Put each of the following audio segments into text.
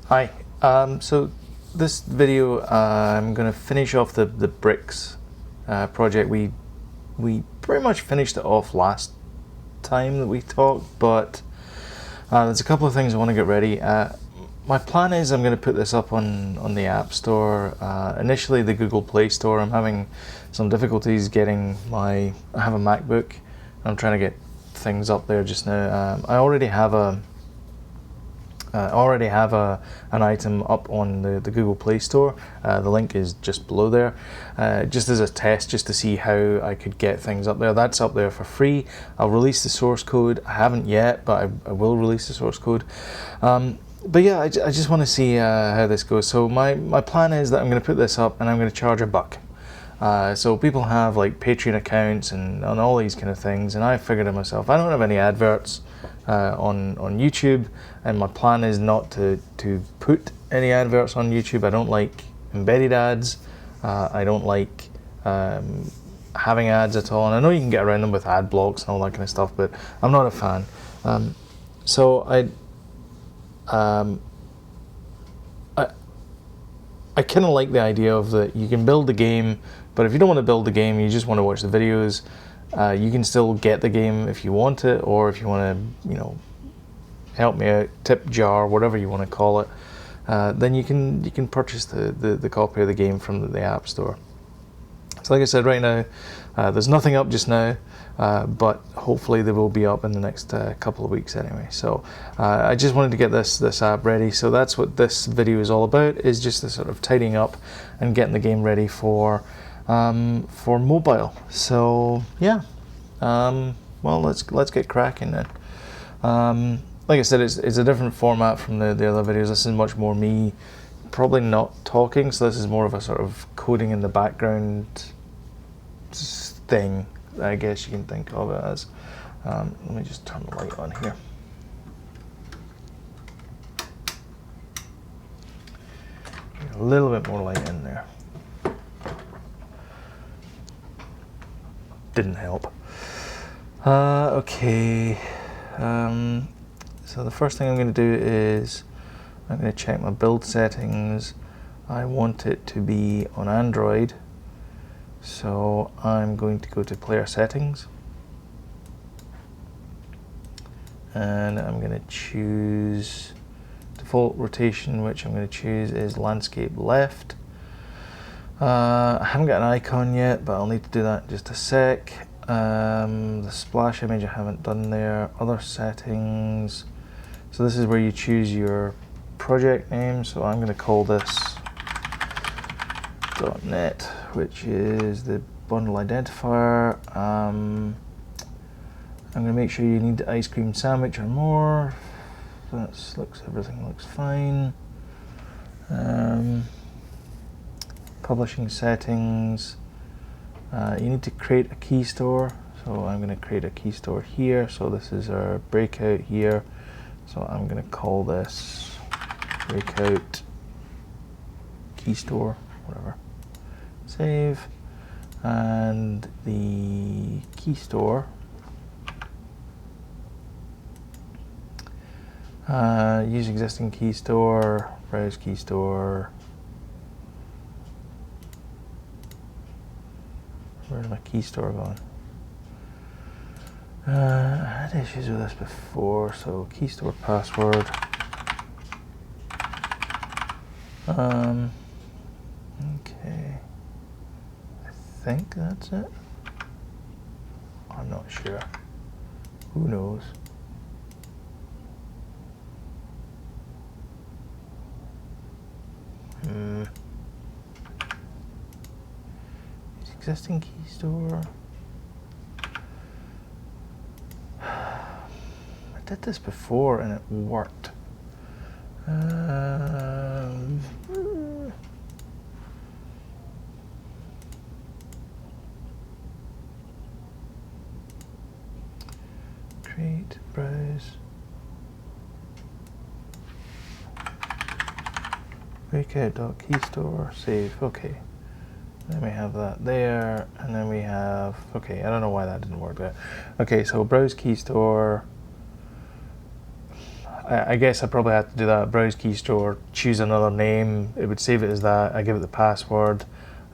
Hi. So this video, I'm going to finish off the bricks project. We pretty much finished it off last time that we talked, but there's a couple of things I want to get ready. My plan is I'm going to put this up on the App Store. Initially, the Google Play Store. I'm having some difficulties getting I have a MacBook. I'm trying to get things up there just now. I already have an item up on the Google Play Store. The link is just below there, just as a test, just to see how I could get things up there. That's up there for free. I'll release the source code. I haven't yet, but I will release the source code. But yeah, I just want to see how this goes. So my plan is that I'm going to put this up and I'm going to charge $1. So people have like Patreon accounts and all these kind of things, and I figured to myself, I don't have any adverts on YouTube, and my plan is not to put any adverts on YouTube. I don't like embedded ads. I don't like having ads at all, and I know you can get around them with ad blocks and all that kind of stuff, but I'm not a fan. So I kind of like the idea of that you can build the game, but if you don't want to build the game, you just want to watch the videos, you can still get the game if you want it, or if you want to, help me out, tip jar, whatever you want to call it, then you can purchase the copy of the game from the App Store. So like I said, right now, there's nothing up just now, but hopefully they will be up in the next couple of weeks anyway. So I just wanted to get this app ready. So that's what this video is all about, is just the sort of tidying up and getting the game ready for mobile. So yeah, well, let's get cracking then. Like I said, it's a different format from the other videos. This is much more me probably not talking, so this is more of a sort of coding in the background thing, I guess you can think of it as. Let me just turn the light on here. Get a little bit more light in there. Didn't help. Okay. So the first thing I'm going to do is I'm going to check my build settings. I want it to be on Android, so I'm going to go to player settings, and I'm going to choose default rotation, which I'm going to choose is landscape left. I haven't got an icon yet, but I'll need to do that in just a sec. The splash image I haven't done there. Other settings. So this is where you choose your project name. So I'm going to call this .NET, which is the bundle identifier. I'm going to make sure you need the ice cream sandwich or more. Everything looks fine. Publishing settings. You need to create a key store, so I'm going to create a key store here. So this is our Breakout here, so I'm going to call this Breakout key store, whatever. Save, and the key store, use existing key store, browse key store. Where's my key store going? I had issues with this before, so key store password. Okay. I think that's it. I'm not sure. Who knows? Existing key store. I did this before and it worked. Create, browse. Breakout.keystore, save, okay. Then we have that there, and then we have, okay, I don't know why that didn't work there. Okay, so browse key store. I guess I probably have to do that. Browse key store, choose another name. It would save it as that. I give it the password.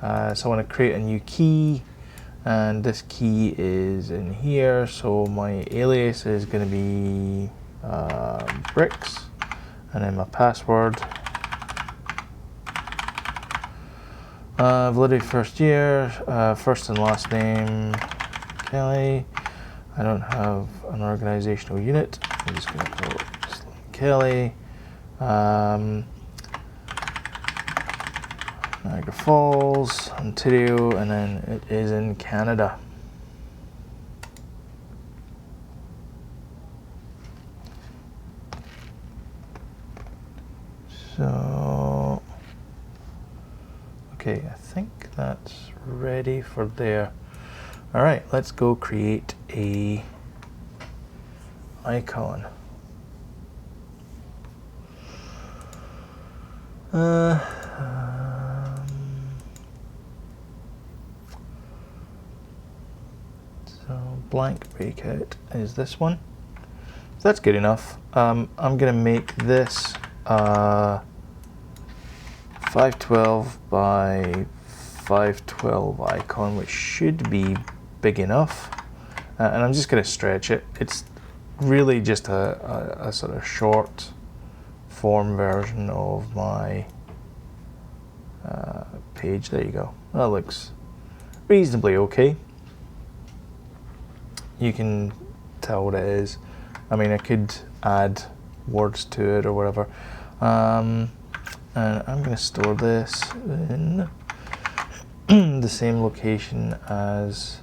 So I want to create a new key, and this key is in here. So my alias is going to be bricks, and then my password. Validity first year, first and last name Kelly. I don't have an organizational unit. I'm just going to call it Kelly. Niagara Falls, Ontario, and then it is in Canada. So, okay, I think that's ready for there. All right, let's go create a icon. So blank breakout is this one. So that's good enough. I'm gonna make this 512 by 512 icon, which should be big enough. And I'm just gonna stretch it. It's really just a sort of short form version of my page. There you go. That looks reasonably okay. You can tell what it is. I mean, I could add words to it or whatever. And I'm going to store this in the same location as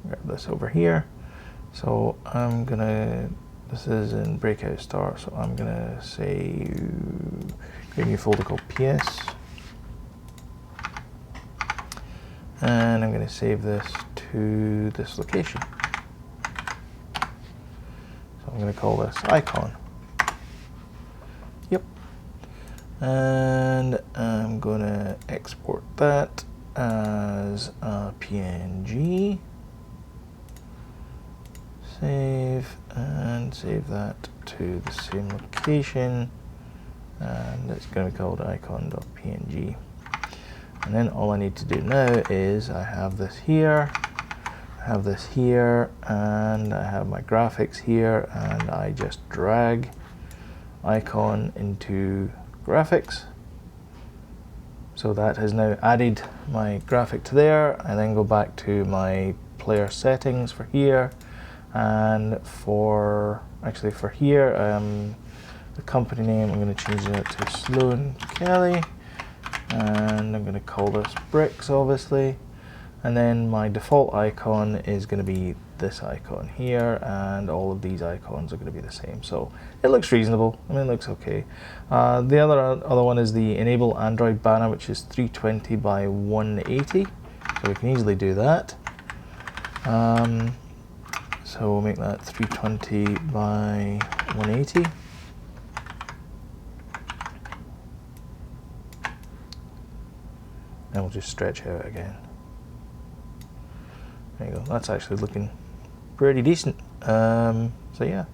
grab this over here. So I'm gonna, this is in Breakout Start, so I'm gonna say create a new folder called PS, and I'm gonna save this to this location. So I'm gonna call this icon. Yep. And I'm gonna export that as a PNG. Save, and save that to the same location, and it's going to be called icon.png. And then all I need to do now is I have this here, I have this here, and I have my graphics here, and I just drag icon into graphics. So that has now added my graphic to there. I then go back to my player settings for here. And for here, the company name, I'm going to change it to Sloan Kelly, and I'm going to call this bricks, obviously. And then my default icon is going to be this icon here, and all of these icons are going to be the same. So it looks reasonable. I mean, it looks okay. The other one is the enable Android banner, which is 320 by 180. So we can easily do that. So we'll make that 320 by 180. And we'll just stretch out again. There you go. That's actually looking pretty decent. So yeah.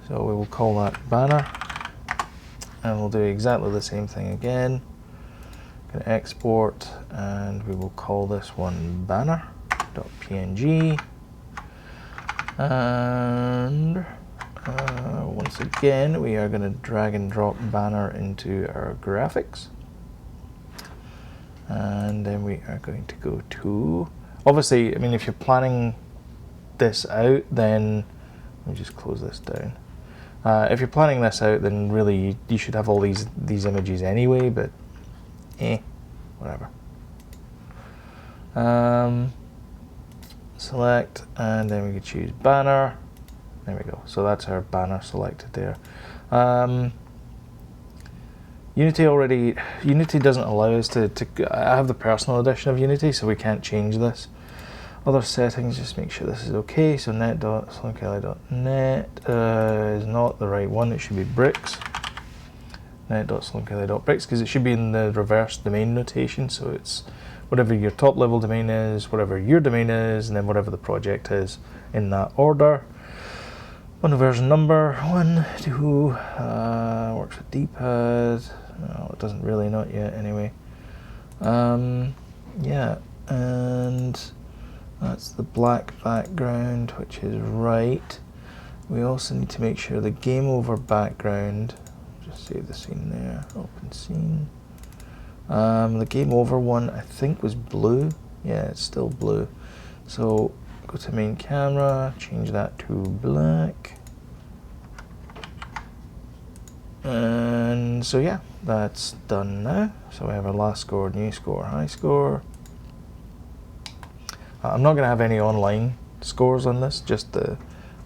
So we will call that banner. And we'll do exactly the same thing again. Gonna export, and we will call this one banner.png. And once again, we are going to drag and drop banner into our graphics, and then we are going to go to, obviously, I mean, if you're planning this out, then let me just close this down. If you're planning this out, then really you should have all these images anyway, but whatever. Select, and then we can choose banner. There we go. So that's our banner selected there. Unity doesn't allow us to I have the personal edition of Unity, so we can't change this. Other settings, just make sure this is okay. So net.sloankelly.net is not the right one. It should be bricks. net.sloankelly.bricks, because it should be in the reverse domain notation, so it's whatever your top level domain is, whatever your domain is, and then whatever the project is in that order. On the version number 1, 2, works with D-pad. No, it doesn't really, not yet anyway. Yeah, and that's the black background, which is right. We also need to make sure the game over background, just save the scene there, open scene. The game over one I think was blue. Yeah, it's still blue. So go to main camera, change that to black. And so yeah, that's done now. So we have our last score, new score, high score. I'm not going to have any online scores on this, just the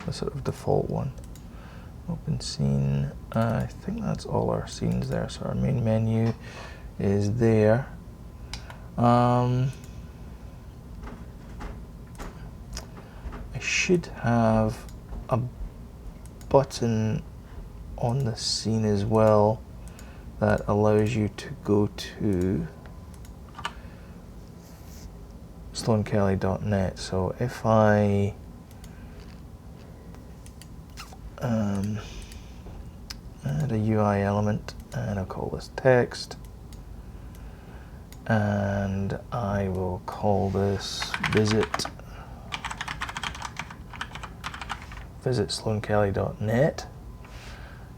sort of default one. Open scene. I think that's all our scenes there. So our main menu is there. I should have a button on the scene as well that allows you to go to sloankelly.net. So if I add a UI element, and I'll call this text, and I will call this visit sloankelly.net,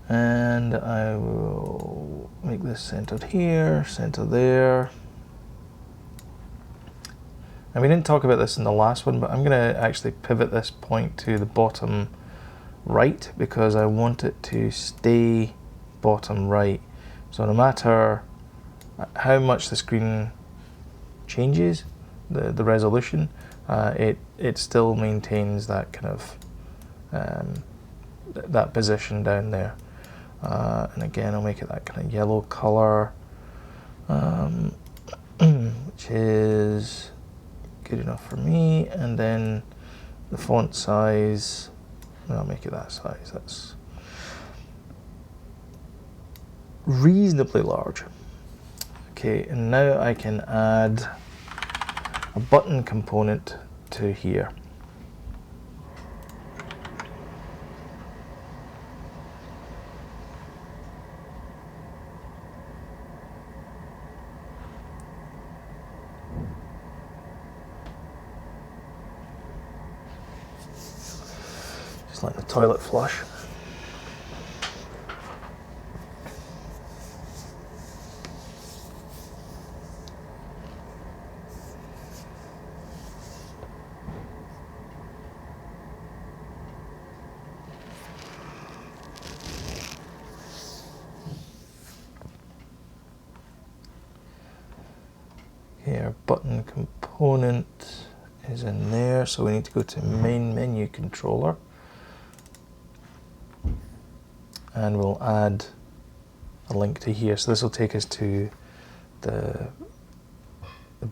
and I will make this centered here, center there. And we didn't talk about this in the last one, but I'm going to actually pivot this point to the bottom right, because I want it to stay bottom right. So no matter how much the screen changes, the resolution, it still maintains that kind of that position down there. And again, I'll make it that kind of yellow color, which is good enough for me. And then the font size, I'll make it that size. That's reasonably large. Okay, and now I can add a button component to here. Just like the toilet flush. Here, button component is in there, so we need to go to main menu controller, and we'll add a link to here. So this will take us to the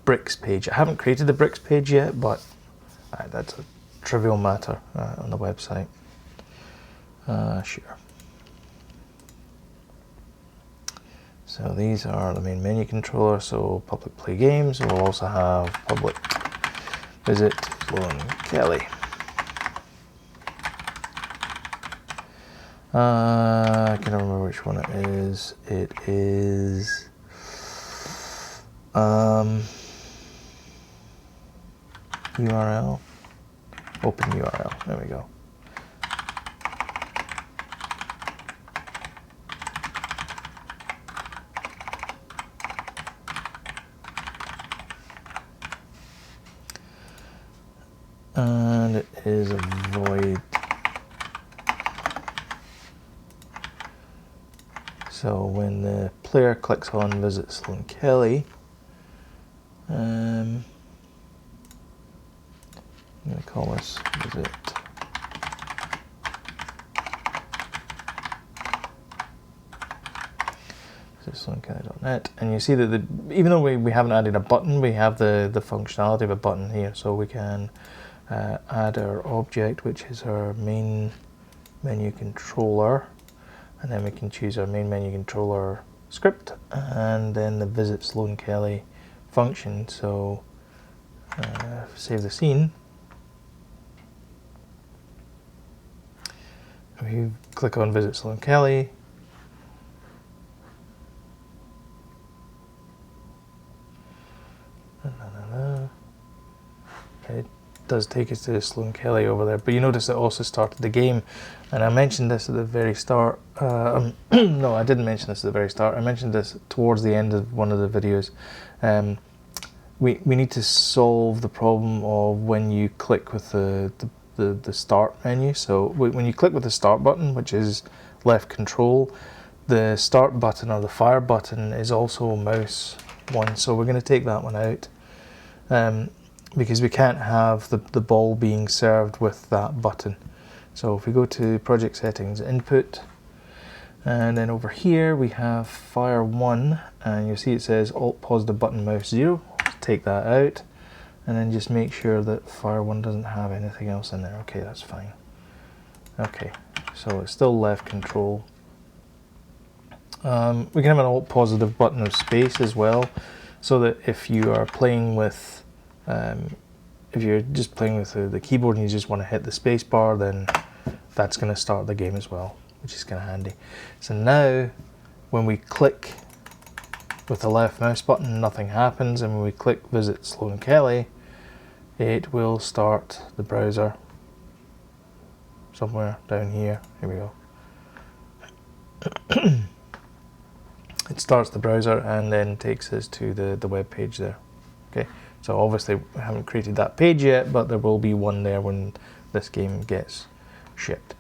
bricks page. I haven't created the bricks page yet, but that's a trivial matter on the website. Sure. So these are the main menu controller, so public play games. We'll also have public visit Sloan Kelly. I can't remember which one it is. It is URL, open URL, there we go. And it is a void. So when the player clicks on visit Sloan Kelly, I'm going to call this visit sloankelly.net, and you see that even though we haven't added a button, we have the functionality of a button here, so we can add our object, which is our main menu controller, and then we can choose our main menu controller script, and then the visit Sloan Kelly function. So save the scene. If you click on visit Sloan Kelly, it does take us to Sloan Kelly over there, but you notice it also started the game. And I mentioned this at the very start. No, I didn't mention this at the very start. I mentioned this towards the end of one of the videos. We need to solve the problem of when you click with the start menu. So when you click with the start button, which is left control, the start button or the fire button is also a mouse one. So we're going to take that one out. Because we can't have the ball being served with that button. So if we go to project settings, input, and then over here we have fire 1, and you'll see it says alt positive button mouse 0. Take that out, and then just make sure that fire 1 doesn't have anything else in there. Okay, that's fine. Okay, so it's still left control. We can have an alt positive button of space as well, so that if you are playing with if you're just playing with the keyboard and you just want to hit the space bar, then that's going to start the game as well, which is kind of handy. So now when we click with the left mouse button, nothing happens, and when we click visit Sloan Kelly, it will start the browser somewhere down here. Here we go. It starts the browser and then takes us to the web page there. Okay. So obviously we haven't created that page yet, but there will be one there when this game gets shipped.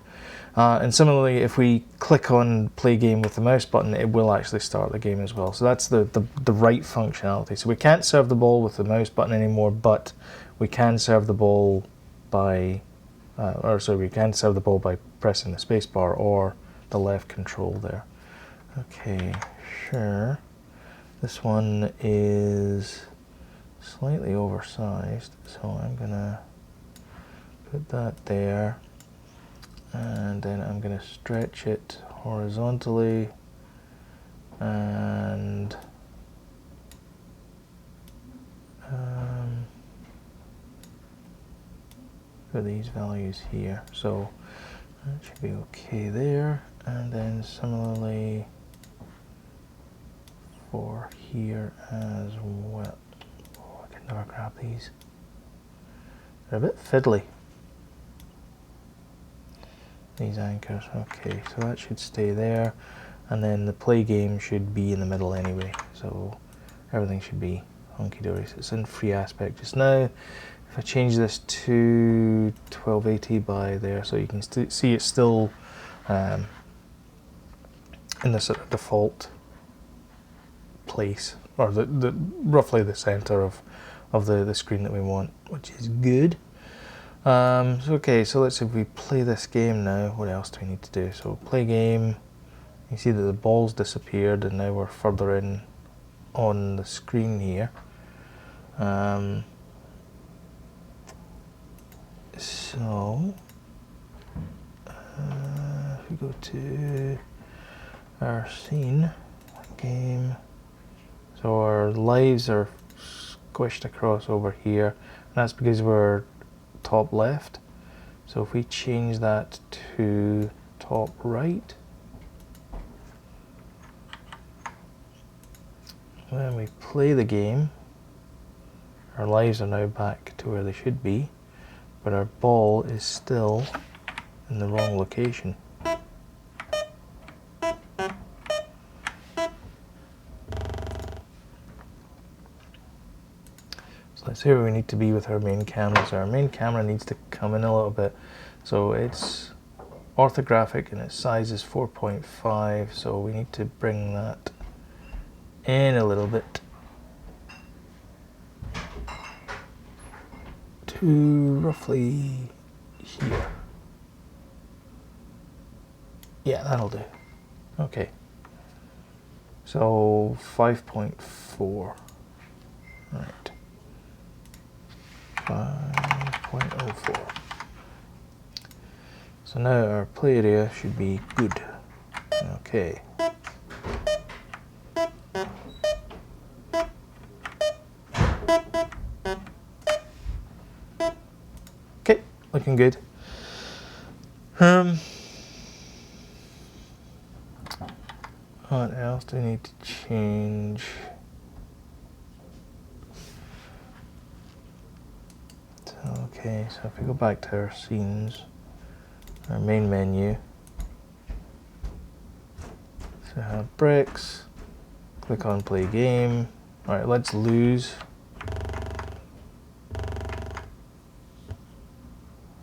And similarly, if we click on play game with the mouse button, it will actually start the game as well. So that's the right functionality. So we can't serve the ball with the mouse button anymore, but we can serve the ball by, we can serve the ball by pressing the space bar or the left control there. Okay, sure. This one is slightly oversized, so I'm gonna put that there, and then I'm gonna stretch it horizontally and put these values here. So that should be okay there, and then similarly for here as well. Never grab these. They're a bit fiddly, these anchors. Okay, so that should stay there, and then the play game should be in the middle anyway, so everything should be hunky-dory. So it's in free aspect just now. If I change this to 1280 by there, so you can see it's still in the sort of default place, or the roughly the center of the screen that we want, which is good. So okay, so let's say if we play this game now, what else do we need to do? So play game, you see that the ball's disappeared and now we're further in on the screen here. So if we go to our scene, game, so our lives are squished across over here, and that's because we're top left. So if we change that to top right, when we play the game, our lives are now back to where they should be, but our ball is still in the wrong location. Let's see where we need to be with our main camera. So our main camera needs to come in a little bit. So it's orthographic and its size is 4.5, so we need to bring that in a little bit to roughly here. Yeah, that'll do. Okay. So 5.4. Right. 5.04. So now our play area should be good. Okay. Okay, looking good. What else do we need to change? Okay, so if we go back to our scenes, our main menu, so we have bricks, click on play game. Alright, let's lose.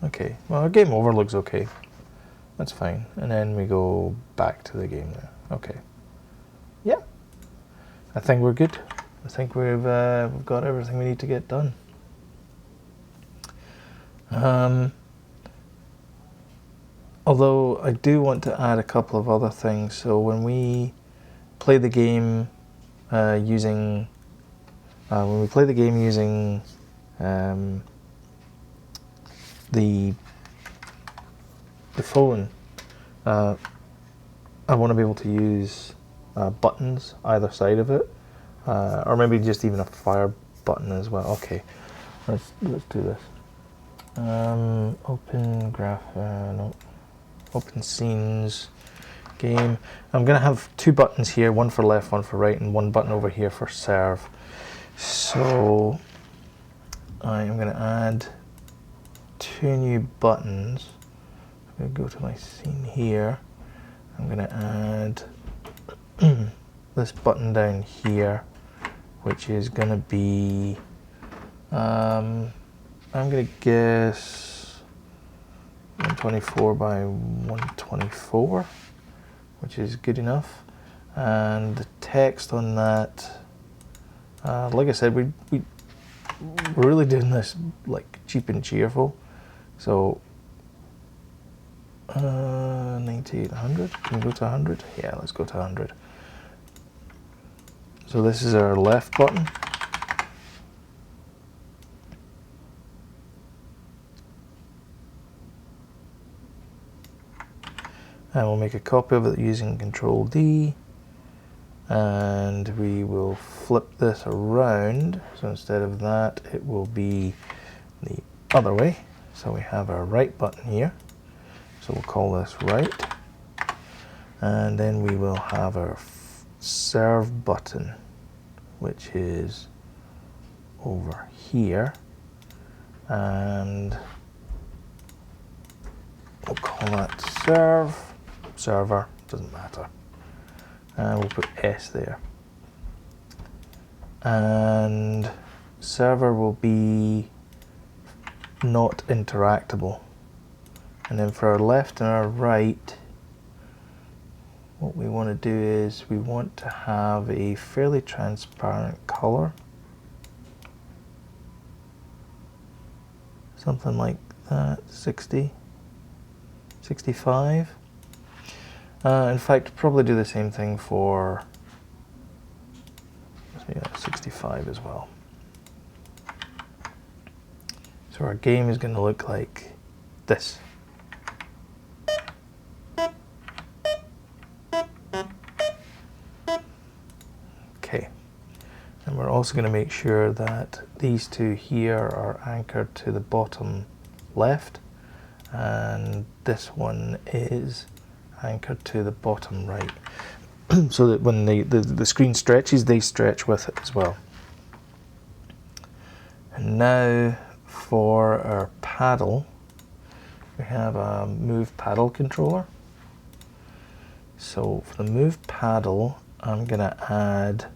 Okay, well our game over looks okay. That's fine. And then we go back to the game now. Okay. Yeah. I think we're good. I think we've got everything we need to get done. Although I do want to add a couple of other things. So when we play the game using the phone, I want to be able to use buttons either side of it, or maybe just even a fire button as well. Okay, let's do this. Open graph, no, open scenes, game. I'm gonna have two buttons here, one for left, one for right, and one button over here for serve. So I am gonna add two new buttons. I'm gonna go to my scene here. I'm gonna add this button down here, which is gonna be, I'm gonna guess 124 by 124, which is good enough. And the text on that, like I said, we're really doing this like cheap and cheerful. So 98, 100, can we go to 100? Yeah, let's go to 100. So this is our left button. And we'll make a copy of it using Control D. And we will flip this around. So instead of that, it will be the other way. So we have our right button here. So we'll call this right. And then we will have our serve button, which is over here. And we'll call that server, doesn't matter. And we'll put S there. And server will be not interactable. And then for our left and our right, what we want to do is we want to have a fairly transparent color. Something like that, 60, 65. In fact, probably do the same thing for 65 as well. So our game is going to look like this. Okay, and we're also going to make sure that these two here are anchored to the bottom left, and this one is anchored to the bottom right, so that when the screen stretches, they stretch with it as well. And now for our paddle, we have a move paddle controller. So for the move paddle, I'm going to add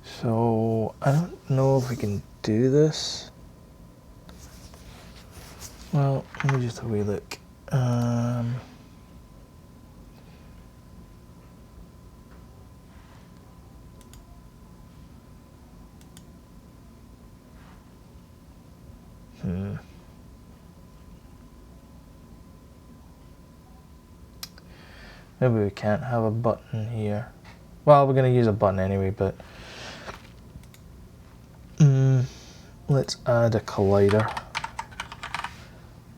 so I don't know if we can do this. Well, let me just have a wee look. Maybe we can't have a button here. Well, we're going to use a button anyway, but let's add a collider.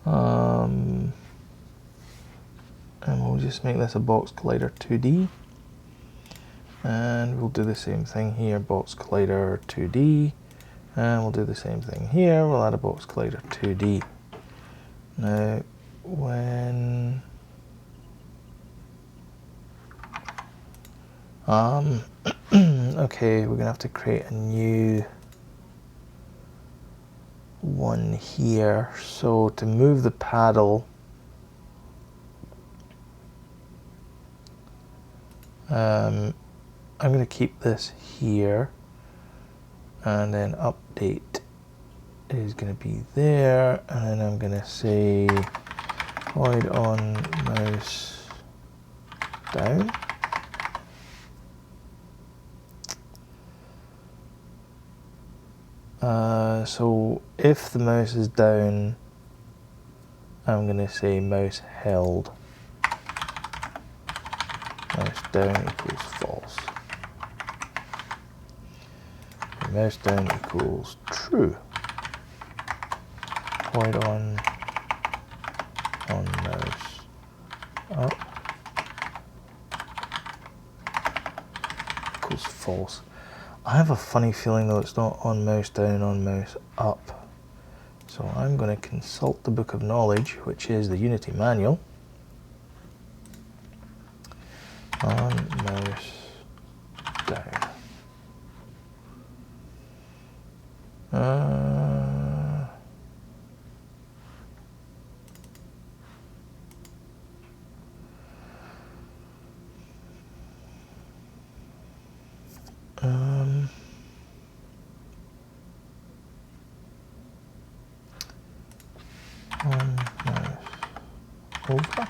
And we'll just make this a box collider 2D. And we'll do the same thing here, box collider 2D. And we'll do the same thing here, we'll add a box collider 2D. Now, when okay, we're gonna have to create a new one here. So to move the paddle, I'm going to keep this here, and then update is going to be there, and then I'm going to say void on mouse down. So if the mouse is down, I'm going to say mouse held. Mouse down equals false. And mouse down equals true. Void on mouse up equals false. I have a funny feeling though it's not on mouse down, on mouse up. So I'm going to consult the Book of Knowledge, which is the Unity manual. On mouse down. On mouse over.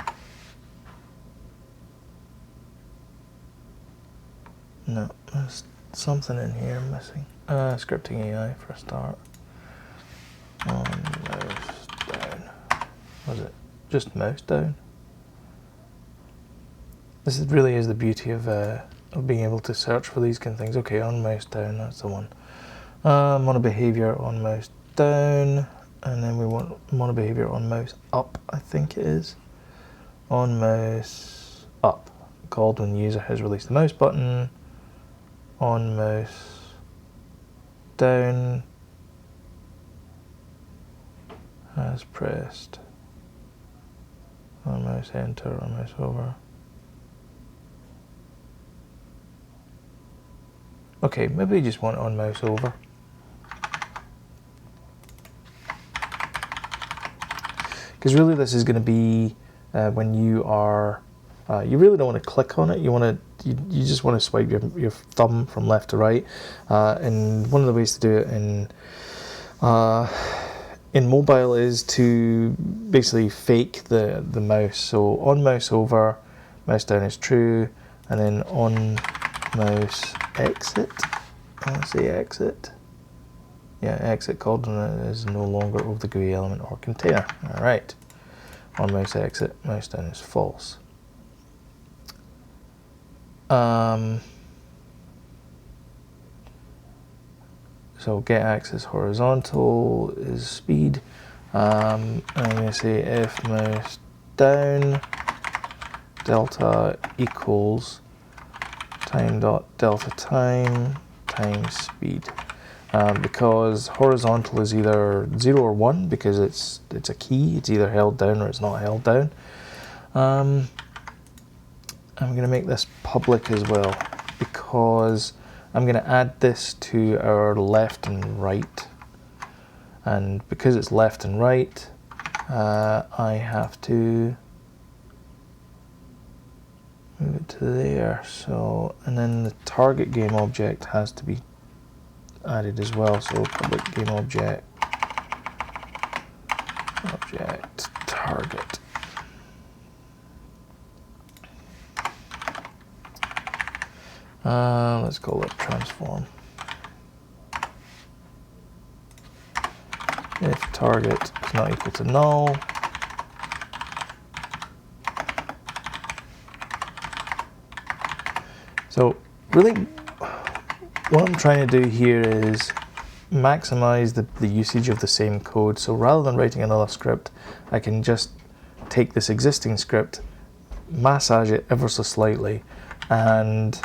No, there's something in here missing. Scripting AI for a start. On mouse down. Was it just mouse down? This really is the beauty of being able to search for these kind of things. Okay, on mouse down, that's the one. Mono behavior on mouse down, and then we want mono behavior on mouse up, I think it is. On mouse up, called when the user has released the mouse button. On mouse down, has pressed. On mouse enter, on mouse over. Okay, maybe you just want on mouse over. Because really this is going to be when you are, you really don't want to click on it, you just want to swipe your thumb from left to right. And one of the ways to do it in mobile is to basically fake the mouse. So on mouse over, mouse down is true, and then on mouse exit, I'll say exit. Yeah, exit coordinate is no longer over the GUI element or container. All right. On mouse exit, mouse down is false. So get axis horizontal is speed. I'm going to say if mouse down delta equals time dot delta time times speed. Because horizontal is either 0 or 1 because it's a key, it's either held down or it's not held down. I'm going to make this public as well because I'm going to add this to our left and right, and because it's left and right, I have to move it to there. So, and then the target game object has to be added as well. So public game object target. Let's call it transform. If target is not equal to null, so really, what I'm trying to do here is maximize the usage of the same code. So rather than writing another script, I can just take this existing script, massage it ever so slightly, and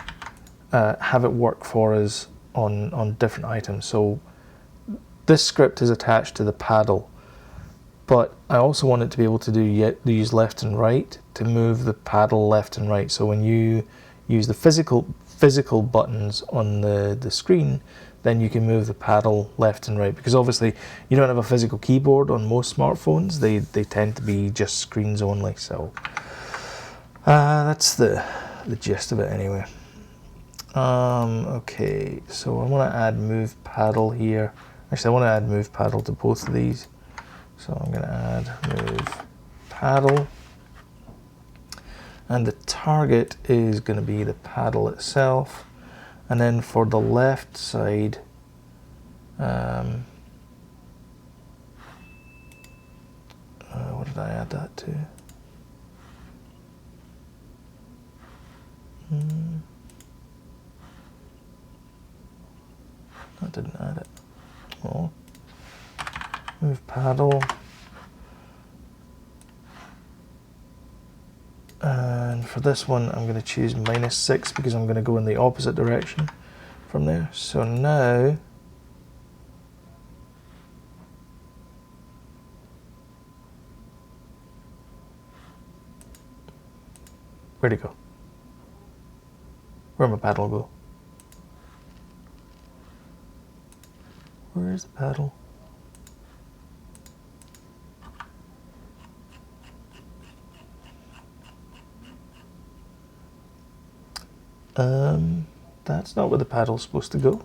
have it work for us on different items. So this script is attached to the paddle, but I also want it to be able to use left and right to move the paddle left and right. So when you use the physical buttons on the screen, then you can move the paddle left and right, because obviously you don't have a physical keyboard on most smartphones. They tend to be just screens only. So that's the gist of it anyway. Okay, so I want to add move paddle here. Actually, I want to add move paddle to both of these. So I'm going to add move paddle. And the target is going to be the paddle itself. And then for the left side, what did I add that to? That didn't add it. Oh. Move paddle. And for this one, I'm going to choose -6 because I'm going to go in the opposite direction from there. So now, where'd it go? Where'd my paddle go? Where's the paddle? That's not where the paddle's supposed to go.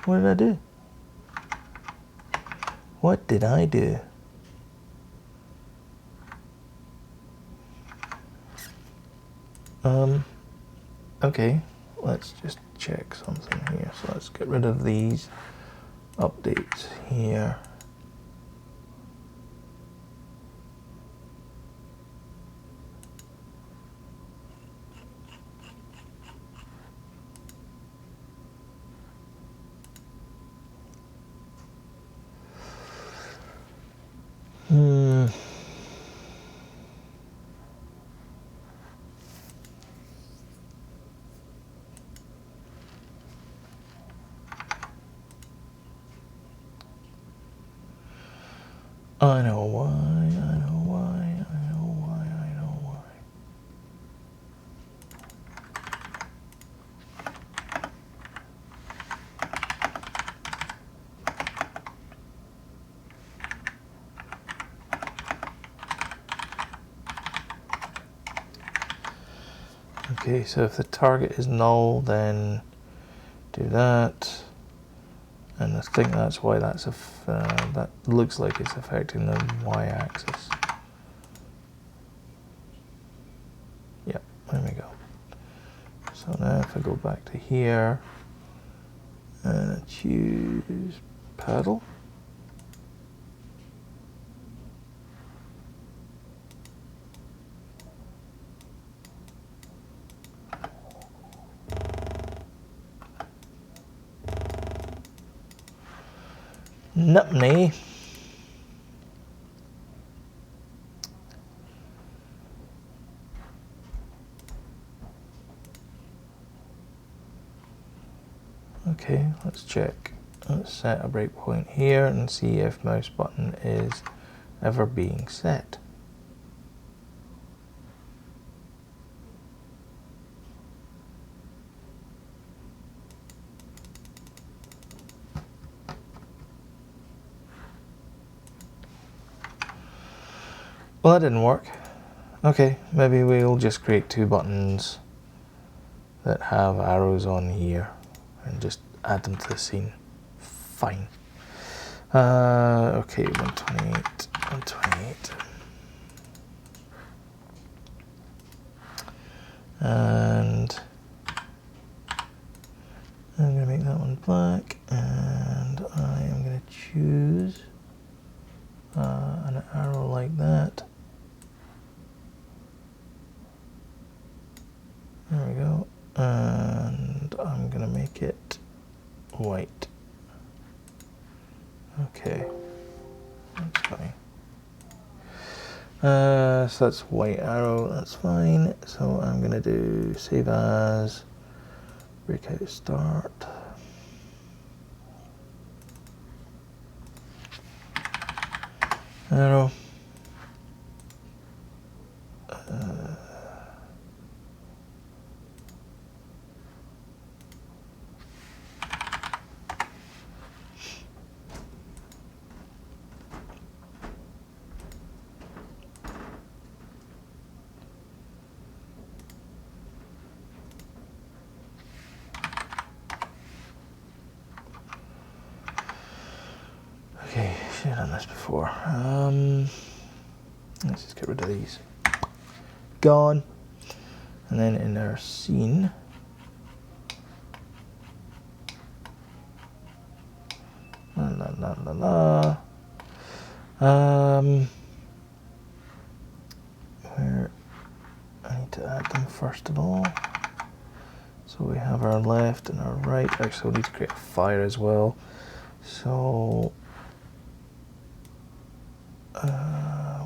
What did I do? What did I do? Okay, let's just check something here. So let's get rid of these updates here. I know why, I know why, I know why, I know why. Okay, so if the target is null, then do that. And I think that's why that looks like it's affecting the y-axis. Yep, there we go. So now if I go back to here and I choose paddle, Nupney. Okay, let's check. Let's set a breakpoint here and see if mouse button is ever being set. Well, that didn't work. Okay, maybe we'll just create two buttons that have arrows on here and just add them to the scene. Fine. Okay, 128, 128. And I'm going to make that one black, and I am going to choose an arrow like that. There we go. And make it white. Okay, that's fine. So that's white arrow, that's fine. So I'm gonna do save as, breakout start. Arrow. Okay, should have done this before. Let's just get rid of these. Gone. And then in our scene, where I need to add them first of all. So we have our left and our right. Actually, we need to create a fire as well. So,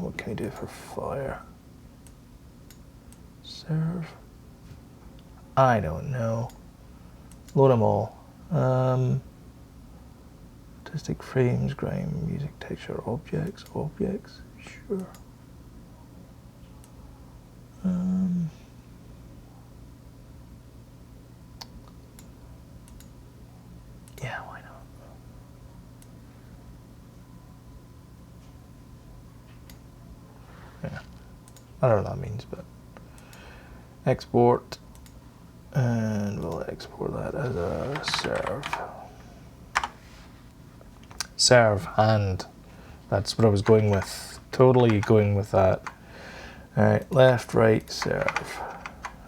what can we do for fire? Serve? I don't know. Load them all. Artistic frames, grime, music, texture, objects, sure. Yeah, why not? Yeah, I don't know what that means, but export, and we'll export that as a serve. Serve, and that's what I was going with. Totally going with that. All right, left, right, serve,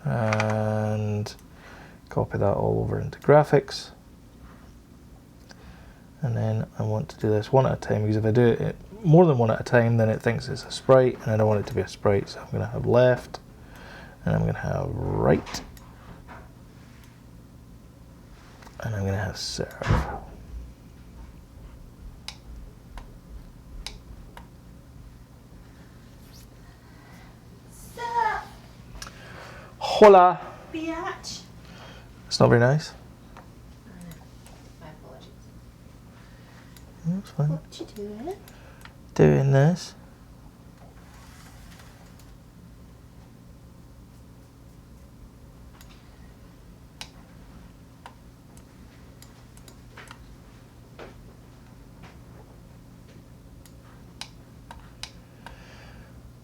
and copy that all over into graphics. And then I want to do this one at a time, because if I do it more than one at a time, then it thinks it's a sprite, and I don't want it to be a sprite. So I'm going to have left, and I'm going to have right, and I'm going to have serve. Hola. Biatch. It's not very nice. My apologies. That's fine. What you doing? Doing this.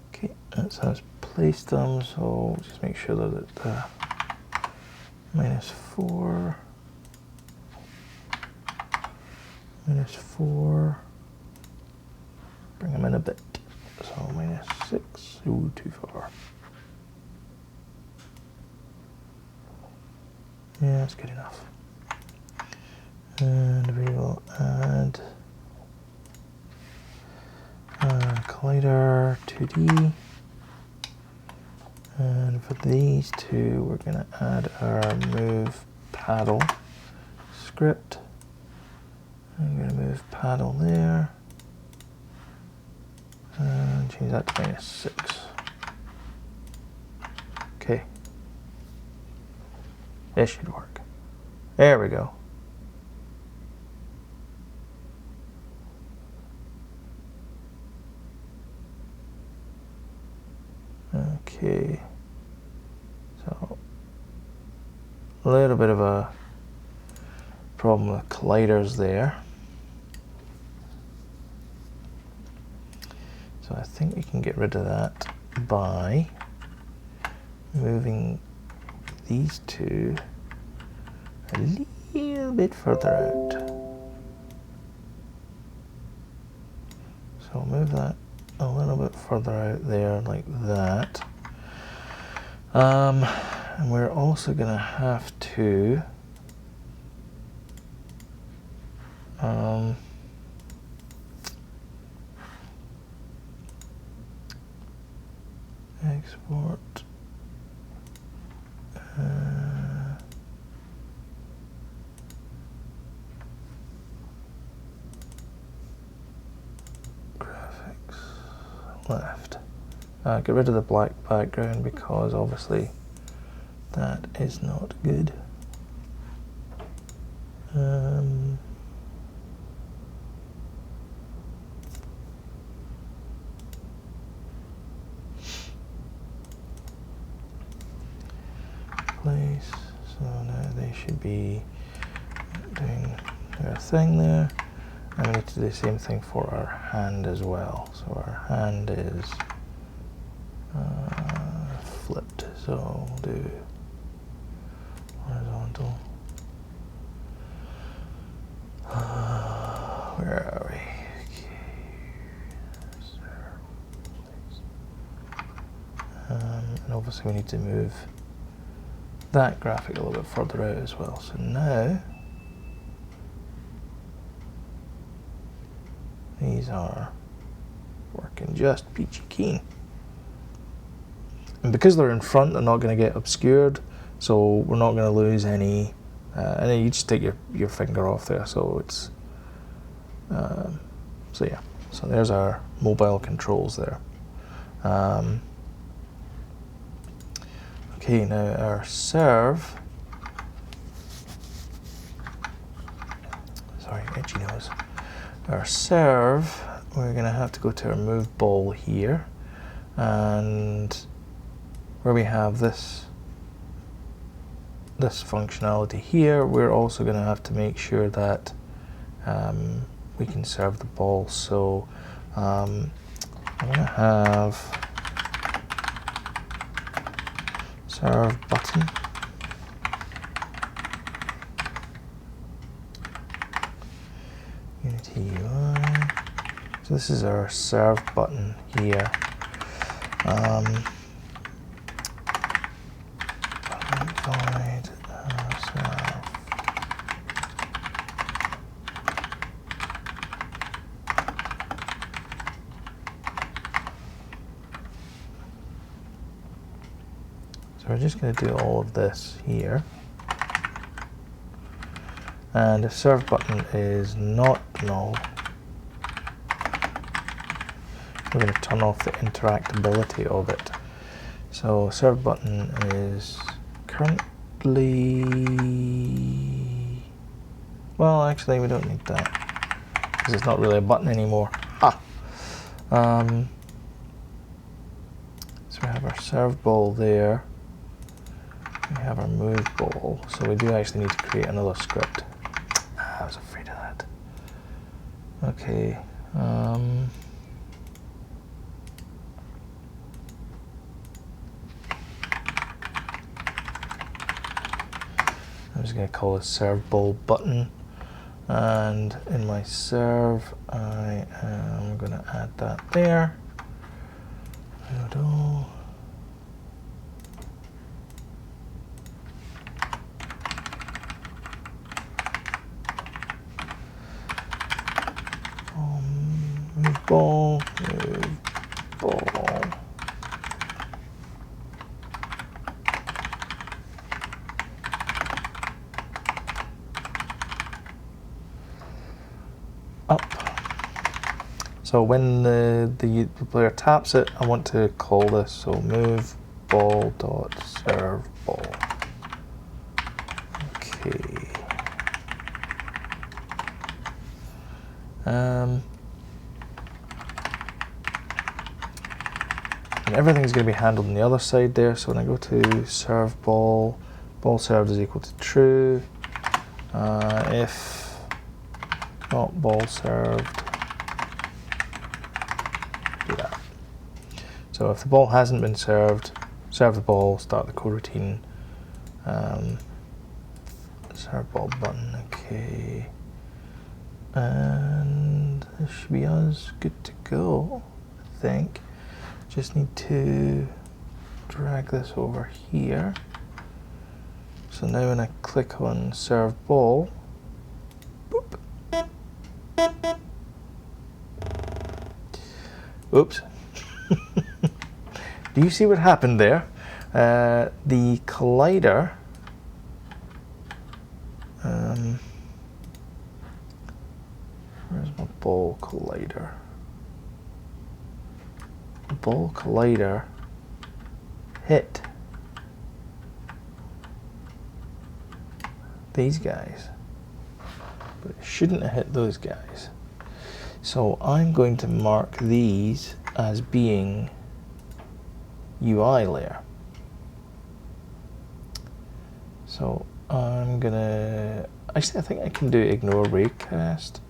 Okay, that's how it's placed them, so just make sure that it -4, -4, bring them in a bit, so -6, ooh, too far. Yeah, that's good enough. And we will add collider 2D. And for these two, we're going to add our move paddle script. I'm going to move paddle there. And change that to -6. Okay. This should work. There we go. Okay. So, a little bit of a problem with colliders there. So I think we can get rid of that by moving these two a little bit further out. So move that a little bit further out there like that. And we're also going to have to export left. Get rid of the black background because obviously that is not good. Place. So now they should be doing their thing there. And we need to do the same thing for our hand as well. So our hand is flipped. So we'll do horizontal. Where are we? Okay. And obviously we need to move that graphic a little bit further out as well. So now these are working just peachy keen. And because they're in front, they're not going to get obscured, so we're not going to lose any. And then you just take your finger off there, so it's. So yeah, so there's our mobile controls there. Okay, now our serve. Sorry, itchy nose. Our serve, we're going to have to go to our move ball here, and where we have this functionality here, we're also going to have to make sure that we can serve the ball. So I'm going to have serve button. Unity UI. So this is our serve button here. Void serve. So we're just going to do all of this here. And if serve button is not null, we're going to turn off the interactability of it. So serve button is currently, well, actually we don't need that because it's not really a button anymore. So we have our serve ball there. We have our move ball. So we do actually need to create another script. I was afraid of that. Okay. I'm just going to call it serve ball button, and in my serve I am going to add that there. Move ball, move ball. Up. So when the player taps it, I want to call this, so move ball dot serve ball. Okay. And everything's going to be handled on the other side there. So when I go to serve ball, ball served is equal to true. If not ball served, do that. So if the ball hasn't been served, serve the ball, start the coroutine. Serve ball button, okay. And this should be us good to go, I think. Just need to drag this over here. So now when I click on serve ball, boop. Oops. Do you see what happened there? The collider, where's my ball collider? ball collider hit these guys, but it shouldn't have hit those guys. So I'm going to mark these as being UI layer. So I'm gonna, actually I think I can do ignore raycast,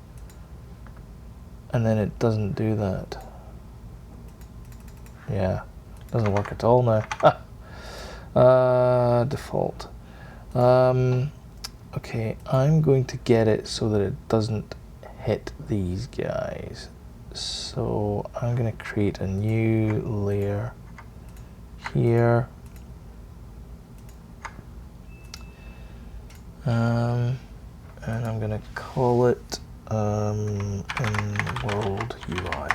and then it doesn't do that. Yeah, doesn't work at all now. Default. Okay, I'm going to get it so that it doesn't hit these guys. So I'm going to create a new layer here. And I'm going to call it in world UI.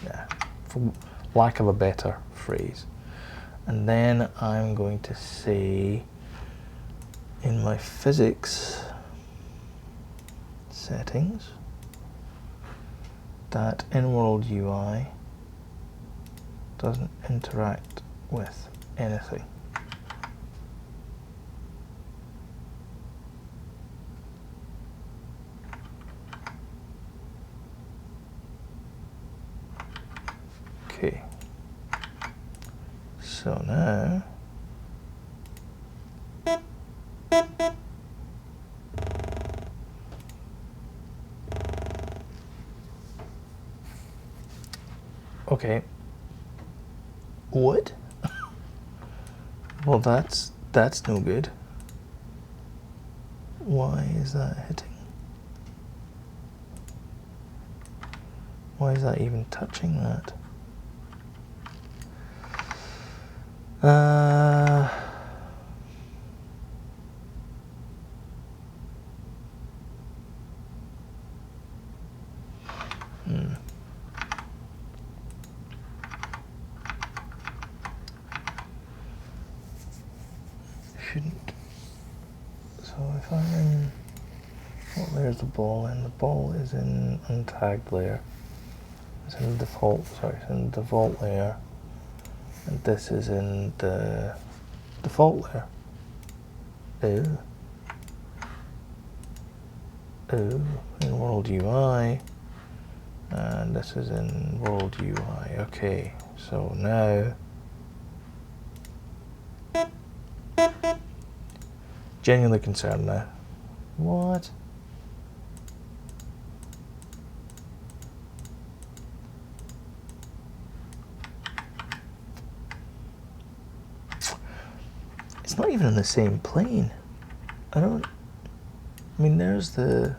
Yeah, for lack of a better phrase. And then I'm going to say in my physics settings that in-world UI doesn't interact with anything. Okay, so now okay, what? Well, that's no good. Why is that hitting? Why is that even touching that? Shouldn't. So if I'm in, well, there's the ball, and the ball is in untagged layer. It's in the default, sorry, it's in the default layer, and this is in the default layer. Oh. Oh, in world UI, and this is in world UI. Okay, so now genuinely concerned now. What? It's not even in the same plane. I mean, there's the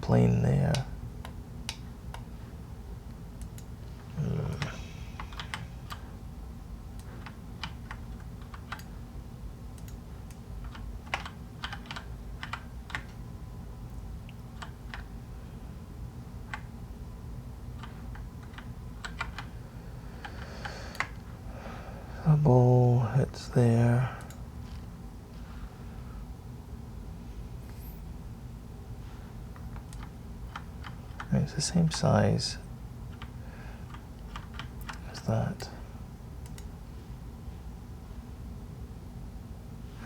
plane there. The ball hits there. And it's the same size as that.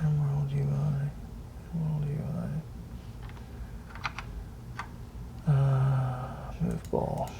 Emerald UI. Emerald UI. Move ball.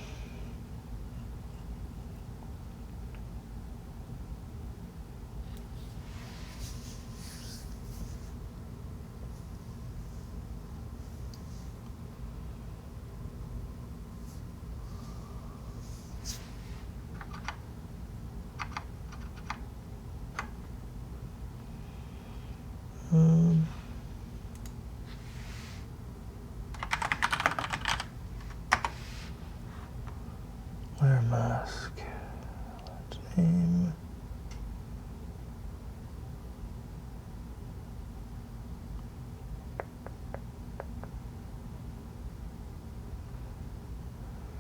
Layer mask. Let's name.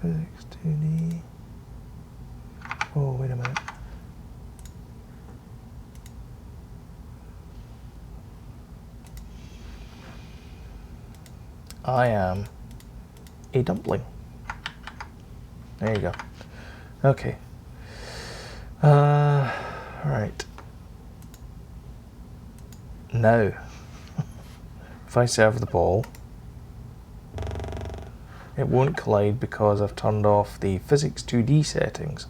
Physics 2D. Oh, wait a minute. I am a dumpling. There you go. Okay. Right. Now, if I serve the ball, it won't collide because I've turned off the physics 2D settings.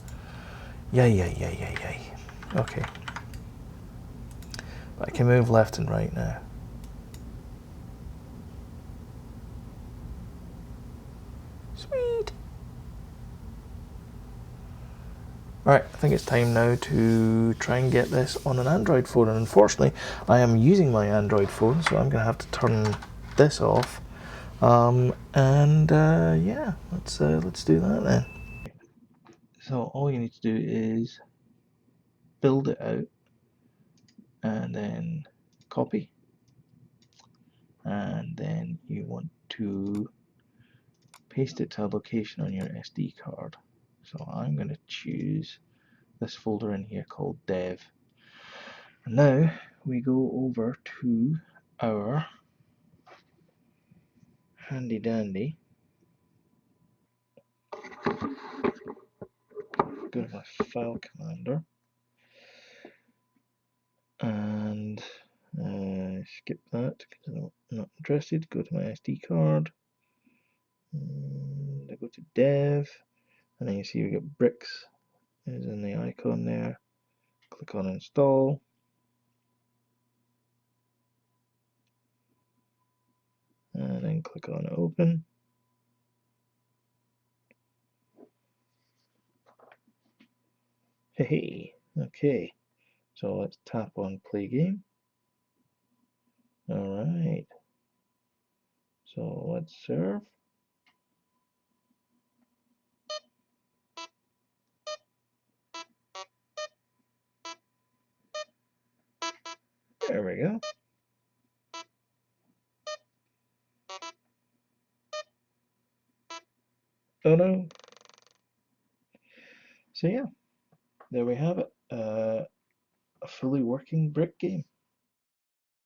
Yay. Okay. But I can move left and right now. Sweet. Alright, I think it's time now to try and get this on an Android phone. And unfortunately, I am using my Android phone, so I'm going to have to turn this off. Yeah, let's do that then. So all you need to do is build it out and then copy, and then you want to paste it to a location on your SD card. So I'm going to choose this folder in here called dev. And now we go over to our handy dandy, go to my file commander and skip that because I'm not interested. Go to my SD card and I go to dev, and then you see we got bricks is in the icon there. Click on install, and then click on open. Hey, okay, so let's tap on play game. Alright, so let's serve. There we go. Oh no. So yeah, there we have it. A fully working brick game.